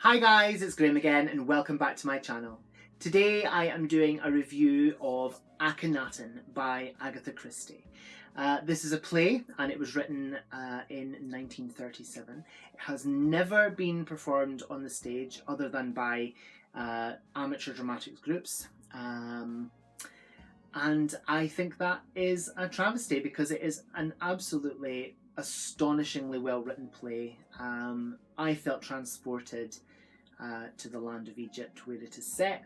Hi guys, it's Graham again and welcome back to my channel. Today I am doing a review of Akhnaton by Agatha Christie. This is a play and it was written in 1937. It has never been performed on the stage other than by amateur dramatics groups. And I think that is a travesty because it is an absolutely astonishingly well written play. I felt transported to the land of Egypt where it is set.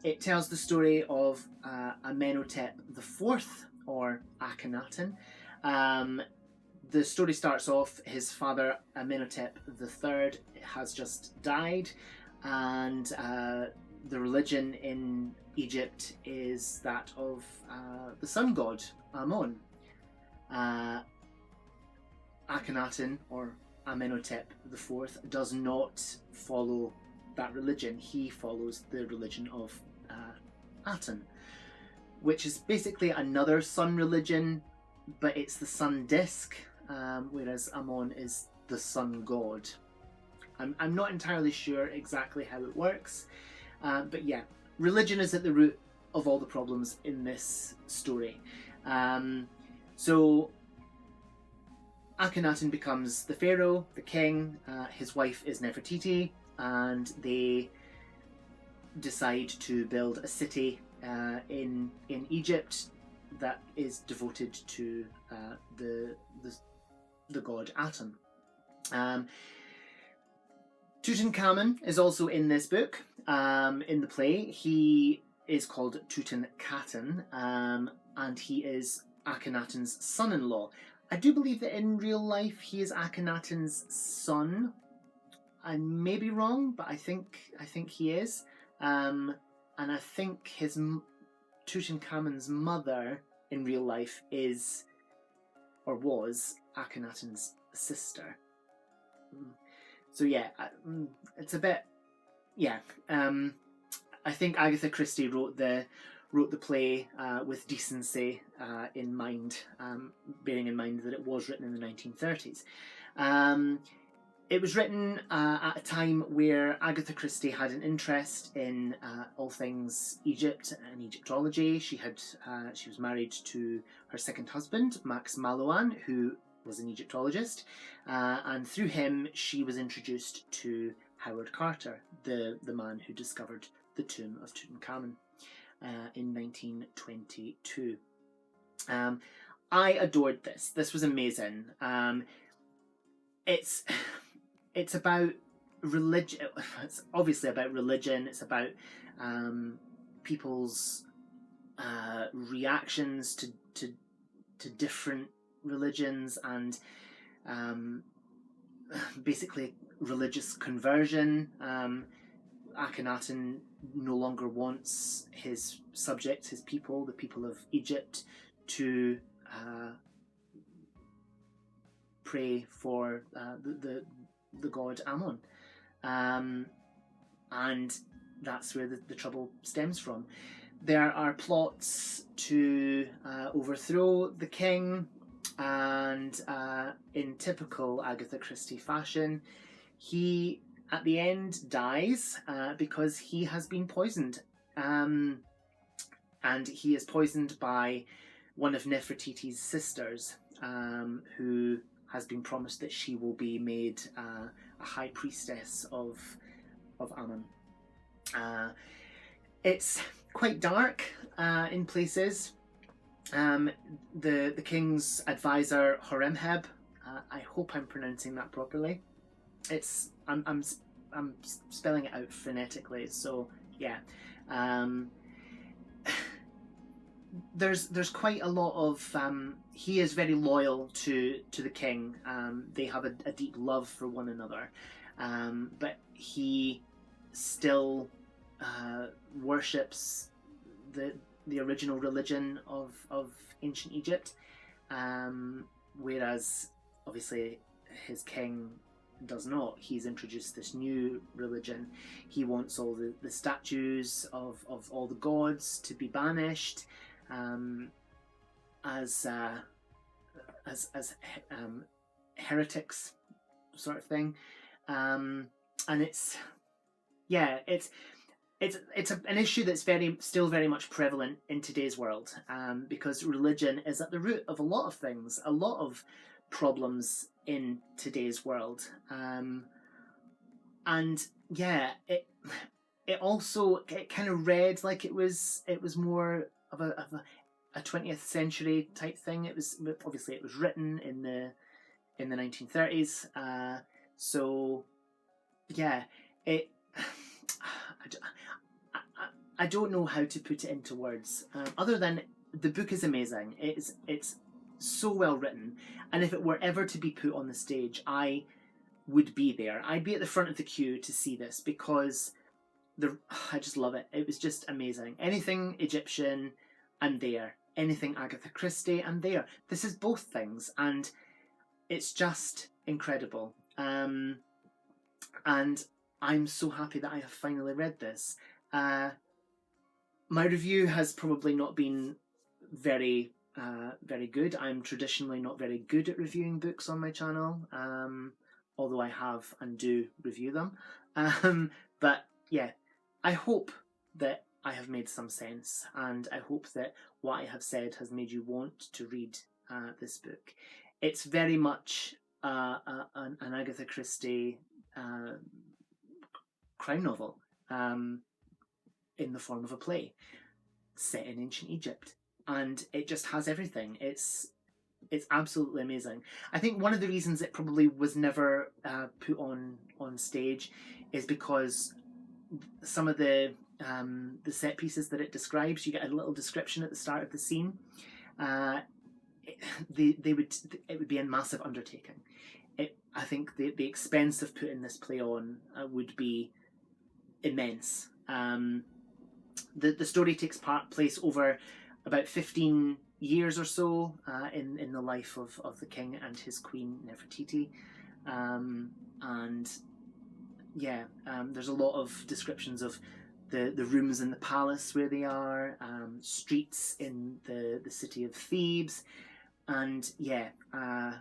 It tells the story of Amenhotep IV, or Akhnaton. The story starts off, his father Amenhotep III has just died, and the religion in Egypt is that of the sun god Amon. Akhnaton, or Amenhotep IV, does not follow that religion. He follows the religion of Aten, which is basically another sun religion, but it's the sun disk, whereas Amon is the sun god. I'm not entirely sure exactly how it works, but yeah, religion is at the root of all the problems in this story. So Akhnaton becomes the pharaoh, the king. His wife is Nefertiti, and they decide to build a city in Egypt that is devoted to the god Aten. Tutankhamun is also in this book. In the play, he is called Tutankhaten, and he is Akhenaton's son-in-law. I do believe that in real life he is Akhenaton's son. I may be wrong, but I think he is. And I think Tutankhamun's mother in real life is, or was, Akhenaton's sister. So yeah, it's a bit, yeah. I think Agatha Christie wrote the play with decency in mind, bearing in mind that it was written in the 1930s. It was written at a time where Agatha Christie had an interest in all things Egypt and Egyptology. She was married to her second husband, Max Malouin, who was an Egyptologist, and through him she was introduced to Howard Carter, the man who discovered the tomb of Tutankhamun in 1922. I adored this. This was amazing. It's about religion. It's obviously about religion. It's about people's reactions to different religions and basically religious conversion. Akhenaton no longer wants his subjects, his people, the people of Egypt, to pray for the god Amon, and that's where the trouble stems from. There are plots to overthrow the king, and in typical Agatha Christie fashion, he at the end dies because he has been poisoned, and he is poisoned by one of Nefertiti's sisters, who has been promised that she will be made a high priestess of Ammon. It's quite dark in places. The king's advisor Horemheb, I hope I'm pronouncing that properly. I'm spelling it out phonetically, so yeah. There's quite a lot of he is very loyal to the king. They have a deep love for one another, but he still worships the original religion of ancient Egypt, whereas obviously his king does not. He's introduced this new religion. He wants all the statues of all the gods to be banished, as heretics, sort of thing. and it's an issue that's still very much prevalent in today's world, because religion is at the root of a lot of things, a lot of problems in today's world, and yeah, it also, it kind of read like it was more of a 20th century type thing. It was written in the 1930s, so yeah, it. I don't know how to put it into words, other than the book is amazing. It's so well written, and if it were ever to be put on the stage, I would be there. I'd be at the front of the queue to see this, because I just love it. It was just amazing. Anything Egyptian, I'm there. Anything Agatha Christie, I'm there. This is both things, and it's just incredible. And I'm so happy that I have finally read this. My review has probably not been very good. I'm traditionally not very good at reviewing books on my channel, although I have and do review them. But yeah, I hope that I have made some sense, and I hope that what I have said has made you want to read this book. It's very much an Agatha Christie crime novel, in the form of a play set in ancient Egypt, and it just has everything. It's absolutely amazing. I think one of the reasons it probably was never put on stage is because some of the set pieces that it describes, you get a little description at the start of the scene. It would be a massive undertaking. I think the expense of putting this play on would be immense. The story takes place over about 15 years or so, in the life of the king and his queen Nefertiti, and yeah, there's a lot of descriptions of the rooms in the palace where they are, streets in the city of Thebes, and yeah, I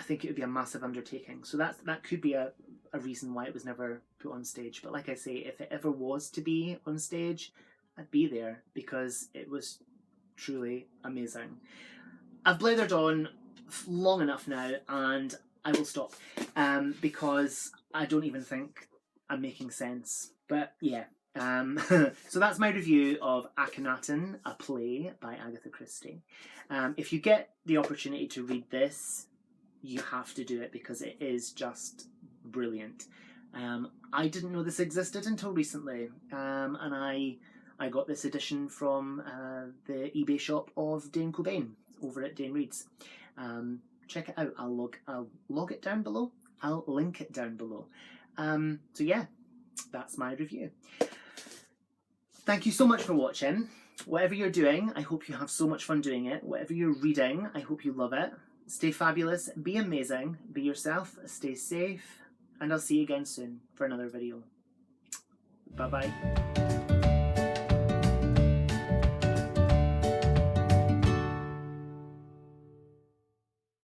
think it would be a massive undertaking. So that could be a reason why it was never put on stage. But like I say, if it ever was to be on stage, I'd be there, because it was truly amazing. I've blathered on long enough now, and I will stop, because I don't even think I'm making sense. But yeah, so that's my review of Akhnaton, a play by Agatha Christie. If you get the opportunity to read this, you have to do it, because it is just brilliant. I didn't know this existed until recently, and I got this edition from the eBay shop of Dane Cobain over at Dane Reads. Check it out. I'll log it down below. I'll link it down below. So yeah, that's my review. Thank you so much for watching. Whatever you're doing, I hope you have so much fun doing it. Whatever you're reading, I hope you love it. Stay fabulous, be amazing, be yourself, stay safe, and I'll see you again soon for another video. Bye bye.